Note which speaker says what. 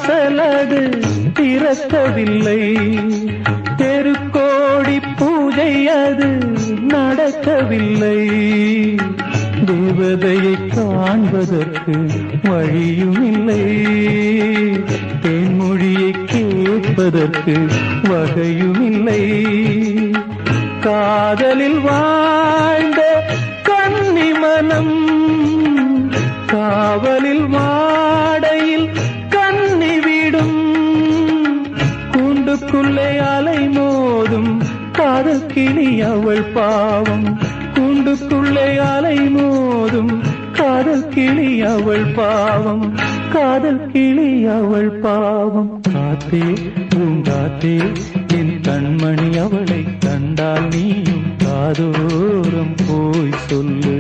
Speaker 1: வாசலது திறக்கவில்லை, தெருக்கோடி பூஜை அது நடக்கவில்லை. தேவதையை காண்பதற்கு வழியும் இல்லை, தேன்மொழியை கேட்பதற்கு வகையும் இல்லை. காதலில் வாழ்ந்த கன்னி மனம் காவலில் வாடையில் கன்னி விடும். கூண்டுக்குள்ளே அலை மோதும் காதல் கிளி அவள் பாவம், கூண்டுக்குள்ளே அலை மோதும் காதல் கிளி அவள் பாவம், காதல் கிளி அவள் பாவம். காத்தே பூங்காத்தே என் கண்மணி அவளை கண்டால் நீயும் காதோரம் போய் சொல்லு.